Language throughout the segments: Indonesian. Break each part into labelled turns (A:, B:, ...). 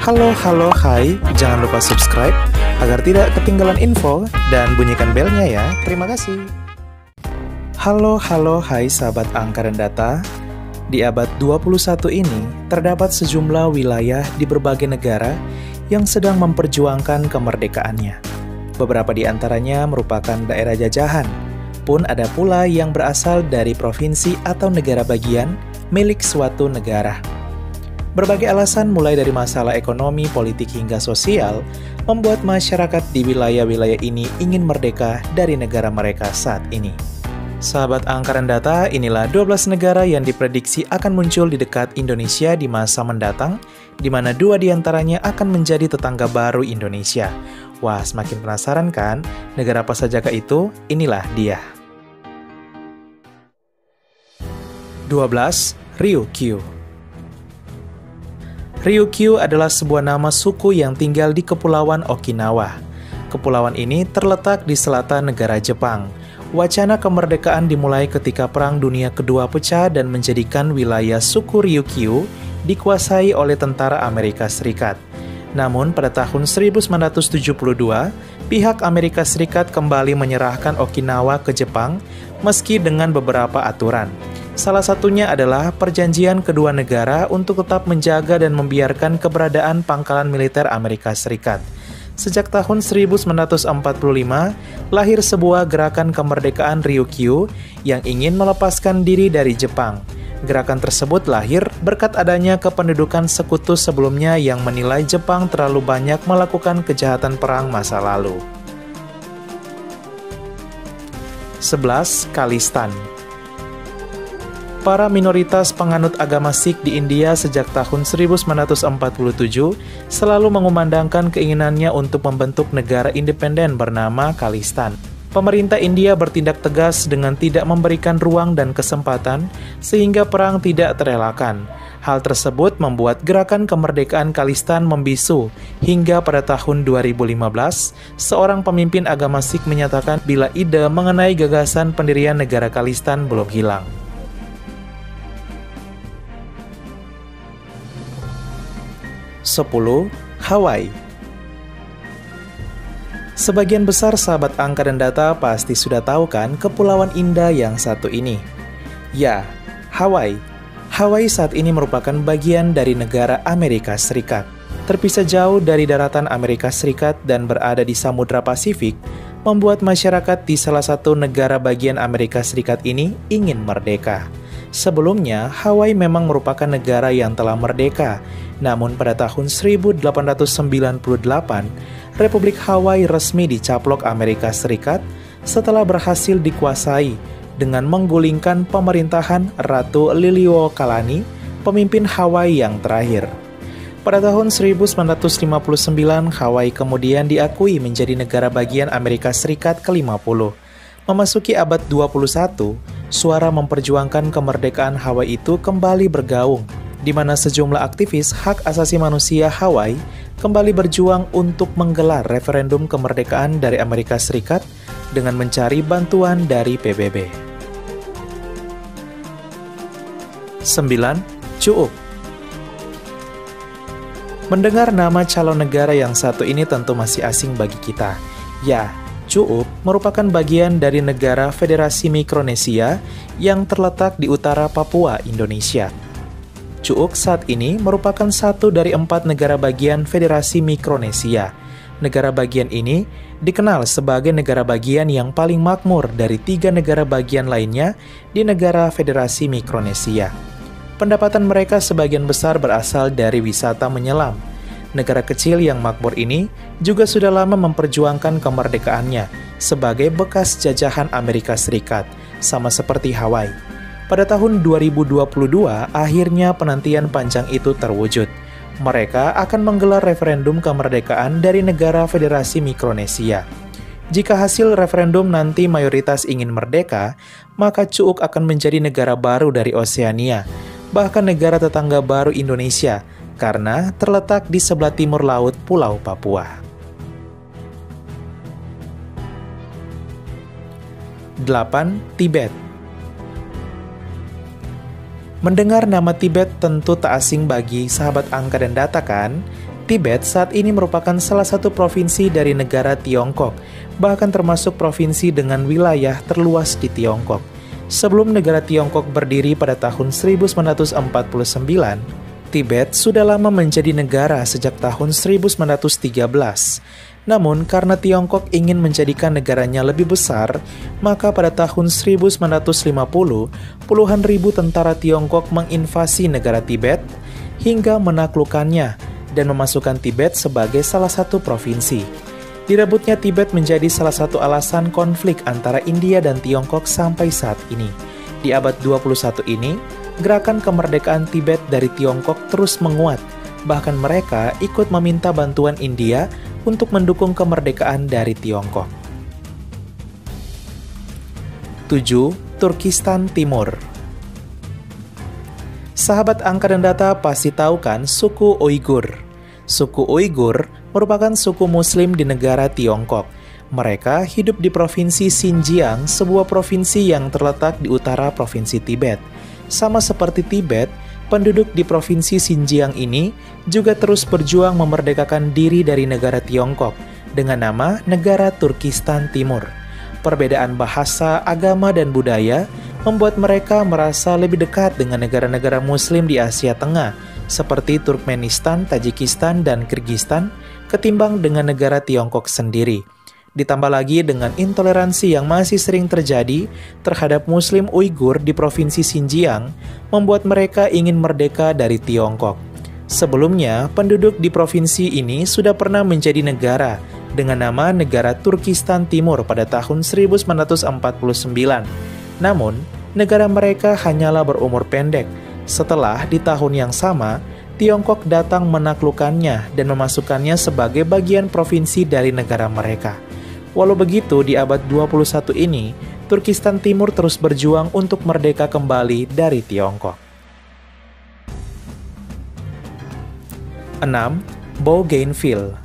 A: Hai, jangan lupa subscribe agar tidak ketinggalan info dan bunyikan belnya ya. Terima kasih. Hai sahabat angka dan data. Di abad 21 ini, terdapat sejumlah wilayah di berbagai negara yang sedang memperjuangkan kemerdekaannya. Beberapa di antaranya merupakan daerah jajahan, pun ada pula yang berasal dari provinsi atau negara bagian milik suatu negara. Berbagai alasan mulai dari masalah ekonomi, politik, hingga sosial membuat masyarakat di wilayah-wilayah ini ingin merdeka dari negara mereka saat ini. Sahabat angka dan data, inilah 12 negara yang diprediksi akan muncul di dekat Indonesia di masa mendatang, di mana 2 diantaranya akan menjadi tetangga baru Indonesia. Wah, semakin penasaran kan? Negara apa sajakah itu? Inilah dia. 12. Ryukyu. Ryukyu adalah sebuah nama suku yang tinggal di Kepulauan Okinawa. Kepulauan ini terletak di selatan negara Jepang. Wacana kemerdekaan dimulai ketika Perang Dunia Kedua pecah dan menjadikan wilayah suku Ryukyu dikuasai oleh tentara Amerika Serikat. Namun pada tahun 1972, pihak Amerika Serikat kembali menyerahkan Okinawa ke Jepang meski dengan beberapa aturan. Salah satunya adalah perjanjian kedua negara untuk tetap menjaga dan membiarkan keberadaan pangkalan militer Amerika Serikat. Sejak tahun 1945, lahir sebuah gerakan kemerdekaan Ryukyu yang ingin melepaskan diri dari Jepang. Gerakan tersebut lahir berkat adanya kependudukan sekutu sebelumnya yang menilai Jepang terlalu banyak melakukan kejahatan perang masa lalu. 11. Khalistan. Para minoritas penganut agama Sikh di India sejak tahun 1947 selalu mengumandangkan keinginannya untuk membentuk negara independen bernama Khalistan. Pemerintah India bertindak tegas dengan tidak memberikan ruang dan kesempatan sehingga perang tidak terelakkan. Hal tersebut membuat gerakan kemerdekaan Khalistan membisu hingga pada tahun 2015, seorang pemimpin agama Sikh menyatakan bila ide mengenai gagasan pendirian negara Khalistan belum hilang. 10. Hawaii. Sebagian besar sahabat angka dan data pasti sudah tahu kan kepulauan indah yang satu ini. Ya, Hawaii. Hawaii saat ini merupakan bagian dari negara Amerika Serikat. Terpisah jauh dari daratan Amerika Serikat dan berada di Samudra Pasifik, membuat masyarakat di salah satu negara bagian Amerika Serikat ini ingin merdeka. Sebelumnya, Hawaii memang merupakan negara yang telah merdeka. Namun pada tahun 1898, Republik Hawaii resmi dicaplok Amerika Serikat setelah berhasil dikuasai dengan menggulingkan pemerintahan Ratu Liliuokalani, pemimpin Hawaii yang terakhir. Pada tahun 1959, Hawaii kemudian diakui menjadi negara bagian Amerika Serikat ke-50. Memasuki abad 21, suara memperjuangkan kemerdekaan Hawaii itu kembali bergaung, di mana sejumlah aktivis hak asasi manusia Hawaii kembali berjuang untuk menggelar referendum kemerdekaan dari Amerika Serikat dengan mencari bantuan dari PBB. 9. Cuup. Mendengar nama calon negara yang satu ini tentu masih asing bagi kita. Ya, Cuup merupakan bagian dari negara Federasi Mikronesia yang terletak di utara Papua, Indonesia. Cuup saat ini merupakan satu dari 4 negara bagian Federasi Mikronesia. Negara bagian ini dikenal sebagai negara bagian yang paling makmur dari 3 negara bagian lainnya di negara Federasi Mikronesia. Pendapatan mereka sebagian besar berasal dari wisata menyelam. Negara kecil yang makmur ini juga sudah lama memperjuangkan kemerdekaannya sebagai bekas jajahan Amerika Serikat, sama seperti Hawaii. Pada tahun 2022, akhirnya penantian panjang itu terwujud. Mereka akan menggelar referendum kemerdekaan dari negara Federasi Mikronesia. Jika hasil referendum nanti mayoritas ingin merdeka, maka Cuup akan menjadi negara baru dari Oseania, bahkan negara tetangga baru Indonesia, karena terletak di sebelah timur laut Pulau Papua. 8. Tibet. Mendengar nama Tibet tentu tak asing bagi sahabat angka dan data kan? Tibet saat ini merupakan salah satu provinsi dari negara Tiongkok, bahkan termasuk provinsi dengan wilayah terluas di Tiongkok. Sebelum negara Tiongkok berdiri pada tahun 1949, Tibet sudah lama menjadi negara sejak tahun 1913. Namun, karena Tiongkok ingin menjadikan negaranya lebih besar, maka pada tahun 1950, puluhan ribu tentara Tiongkok menginvasi negara Tibet hingga menaklukkannya dan memasukkan Tibet sebagai salah satu provinsi. Direbutnya Tibet menjadi salah satu alasan konflik antara India dan Tiongkok sampai saat ini. Di abad 21 ini, gerakan kemerdekaan Tibet dari Tiongkok terus menguat. Bahkan mereka ikut meminta bantuan India untuk mendukung kemerdekaan dari Tiongkok. 7. Turkistan Timur. Sahabat angka dan data pasti tahu kan suku Uighur. Suku Uighur merupakan suku Muslim di negara Tiongkok. Mereka hidup di Provinsi Xinjiang, sebuah provinsi yang terletak di utara Provinsi Tibet. Sama seperti Tibet, penduduk di Provinsi Xinjiang ini juga terus berjuang memerdekakan diri dari negara Tiongkok dengan nama Negara Turkistan Timur. Perbedaan bahasa, agama, dan budaya membuat mereka merasa lebih dekat dengan negara-negara Muslim di Asia Tengah, seperti Turkmenistan, Tajikistan, dan Kyrgyzstan, ketimbang dengan negara Tiongkok sendiri. Ditambah lagi dengan intoleransi yang masih sering terjadi terhadap Muslim Uighur di Provinsi Xinjiang, membuat mereka ingin merdeka dari Tiongkok. Sebelumnya, penduduk di provinsi ini sudah pernah menjadi negara dengan nama Negara Turkistan Timur pada tahun 1949. Namun, negara mereka hanyalah berumur pendek. Setelah di tahun yang sama, Tiongkok datang menaklukkannya dan memasukkannya sebagai bagian provinsi dari negara mereka. Walau begitu, di abad 21 ini, Turkistan Timur terus berjuang untuk merdeka kembali dari Tiongkok. 6. Bougainville.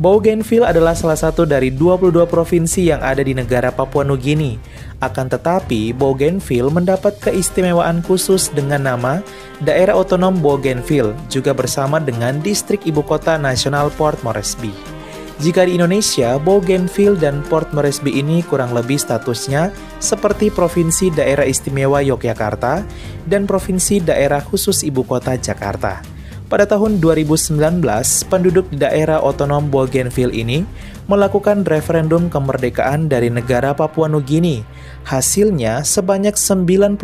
A: Bougainville adalah salah satu dari 22 provinsi yang ada di negara Papua Nugini. Akan tetapi, Bougainville mendapat keistimewaan khusus dengan nama Daerah Otonom Bougainville, juga bersama dengan distrik ibu kota nasional Port Moresby. Jika di Indonesia, Bougainville dan Port Moresby ini kurang lebih statusnya seperti Provinsi Daerah Istimewa Yogyakarta dan Provinsi Daerah Khusus Ibu Kota Jakarta. Pada tahun 2019, penduduk di daerah otonom Bougainville ini melakukan referendum kemerdekaan dari negara Papua Nugini. Hasilnya, sebanyak 98%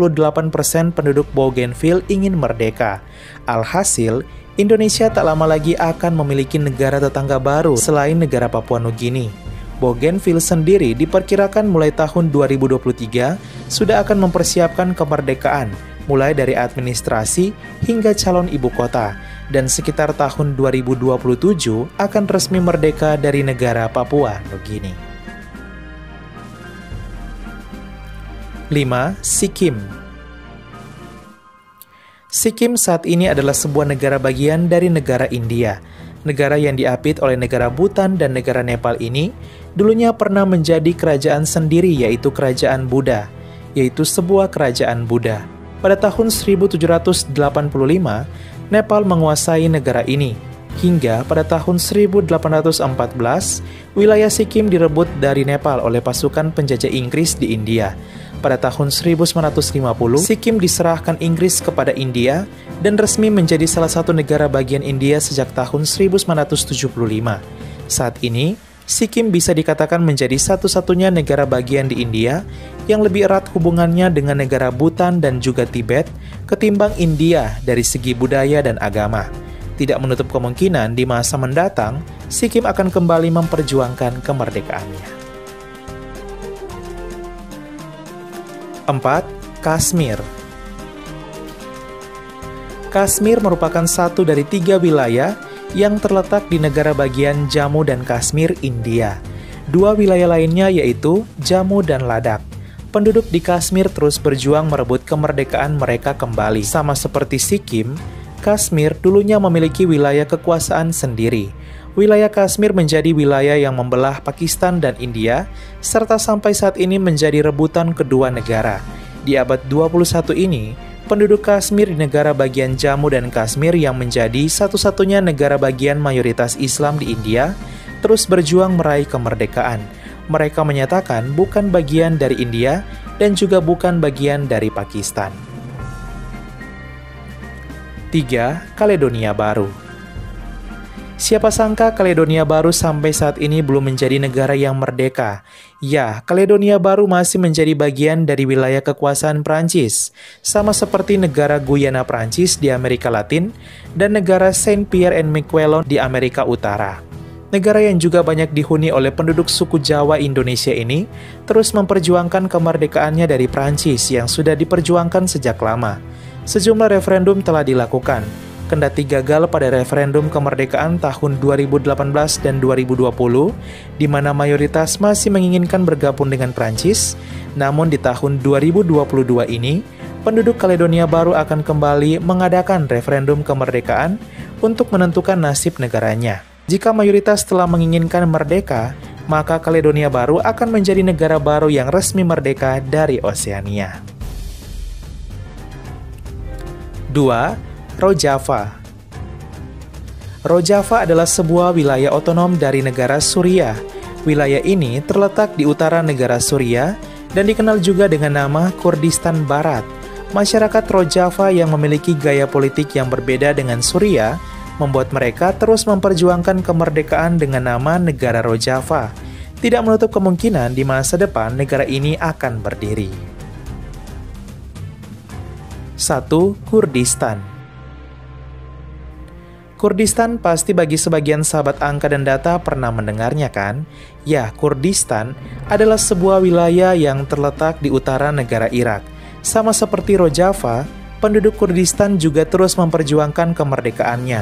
A: penduduk Bougainville ingin merdeka. Alhasil, Indonesia tak lama lagi akan memiliki negara tetangga baru selain negara Papua Nugini. Bougainville sendiri diperkirakan mulai tahun 2023 sudah akan mempersiapkan kemerdekaan, mulai dari administrasi hingga calon ibu kota, dan sekitar tahun 2027 akan resmi merdeka dari negara Papua Nugini. 5. Sikkim. Sikkim saat ini adalah sebuah negara bagian dari negara India. Negara yang diapit oleh negara Bhutan dan negara Nepal ini dulunya pernah menjadi kerajaan sendiri, yaitu Kerajaan Buddha, yaitu sebuah kerajaan Buddha. Pada tahun 1785, Nepal menguasai negara ini. Hingga pada tahun 1814, wilayah Sikkim direbut dari Nepal oleh pasukan penjajah Inggris di India. Pada tahun 1950, Sikkim diserahkan Inggris kepada India dan resmi menjadi salah satu negara bagian India sejak tahun 1975. Saat ini, Sikkim bisa dikatakan menjadi satu-satunya negara bagian di India yang lebih erat hubungannya dengan negara Bhutan dan juga Tibet ketimbang India dari segi budaya dan agama. Tidak menutup kemungkinan di masa mendatang, Sikkim akan kembali memperjuangkan kemerdekaannya. 4. Kashmir. Kashmir merupakan satu dari 3 wilayah yang terletak di negara bagian Jammu dan Kashmir, India. 2 wilayah lainnya yaitu Jammu dan Ladakh. Penduduk di Kashmir terus berjuang merebut kemerdekaan mereka kembali. Sama seperti Sikkim, Kashmir dulunya memiliki wilayah kekuasaan sendiri. Wilayah Kashmir menjadi wilayah yang membelah Pakistan dan India, serta sampai saat ini menjadi rebutan kedua negara. Di abad 21 ini, penduduk Kashmir di negara bagian Jammu dan Kashmir yang menjadi satu-satunya negara bagian mayoritas Islam di India, terus berjuang meraih kemerdekaan. Mereka menyatakan bukan bagian dari India dan juga bukan bagian dari Pakistan. 3. Kaledonia Baru. Siapa sangka Kaledonia Baru sampai saat ini belum menjadi negara yang merdeka. Ya, Kaledonia Baru masih menjadi bagian dari wilayah kekuasaan Prancis, sama seperti negara Guyana Prancis di Amerika Latin dan negara Saint Pierre and Miquelon di Amerika Utara. Negara yang juga banyak dihuni oleh penduduk suku Jawa Indonesia ini terus memperjuangkan kemerdekaannya dari Prancis yang sudah diperjuangkan sejak lama. Sejumlah referendum telah dilakukan, kendati gagal pada referendum kemerdekaan tahun 2018 dan 2020, di mana mayoritas masih menginginkan bergabung dengan Prancis. Namun di tahun 2022 ini, penduduk Kaledonia Baru akan kembali mengadakan referendum kemerdekaan untuk menentukan nasib negaranya. Jika mayoritas telah menginginkan merdeka, maka Kaledonia Baru akan menjadi negara baru yang resmi merdeka dari Oseania. 2. Rojava. Rojava adalah sebuah wilayah otonom dari negara Suriah. Wilayah ini terletak di utara negara Suriah dan dikenal juga dengan nama Kurdistan Barat. Masyarakat Rojava yang memiliki gaya politik yang berbeda dengan Suriah membuat mereka terus memperjuangkan kemerdekaan dengan nama Negara Rojava. Tidak menutup kemungkinan di masa depan negara ini akan berdiri. 1. Kurdistan. Kurdistan pasti bagi sebagian sahabat angka dan data pernah mendengarnya kan? Ya, Kurdistan adalah sebuah wilayah yang terletak di utara negara Irak. Sama seperti Rojava, penduduk Kurdistan juga terus memperjuangkan kemerdekaannya.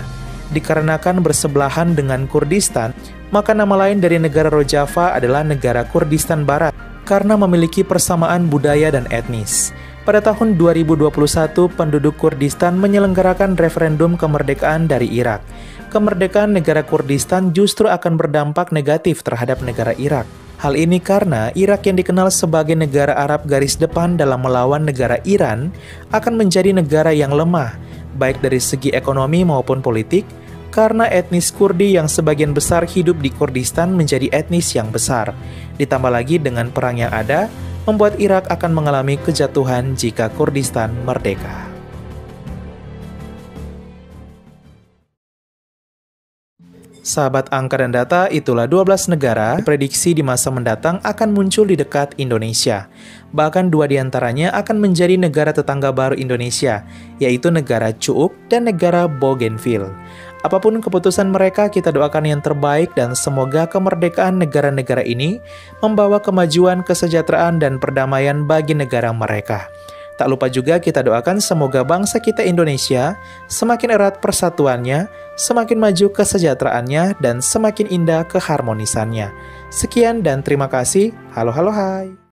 A: Dikarenakan bersebelahan dengan Kurdistan, maka nama lain dari negara Rojava adalah negara Kurdistan Barat, karena memiliki persamaan budaya dan etnis. Pada tahun 2021, penduduk Kurdistan menyelenggarakan referendum kemerdekaan dari Irak. Kemerdekaan negara Kurdistan justru akan berdampak negatif terhadap negara Irak. Hal ini karena Irak yang dikenal sebagai negara Arab garis depan dalam melawan negara Iran akan menjadi negara yang lemah, baik dari segi ekonomi maupun politik, karena etnis Kurdi yang sebagian besar hidup di Kurdistan menjadi etnis yang besar. Ditambah lagi dengan perang yang ada, membuat Irak akan mengalami kejatuhan jika Kurdistan merdeka. Sahabat angka dan data, itulah 12 negara diprediksi di masa mendatang akan muncul di dekat Indonesia. Bahkan 2 diantaranya akan menjadi negara tetangga baru Indonesia, yaitu negara Cuuk dan negara Bougainville. Apapun keputusan mereka, kita doakan yang terbaik dan semoga kemerdekaan negara-negara ini membawa kemajuan, kesejahteraan, dan perdamaian bagi negara mereka. Tak lupa juga kita doakan semoga bangsa kita Indonesia semakin erat persatuannya, semakin maju kesejahteraannya, dan semakin indah keharmonisannya. Sekian dan terima kasih. Halo halo hai.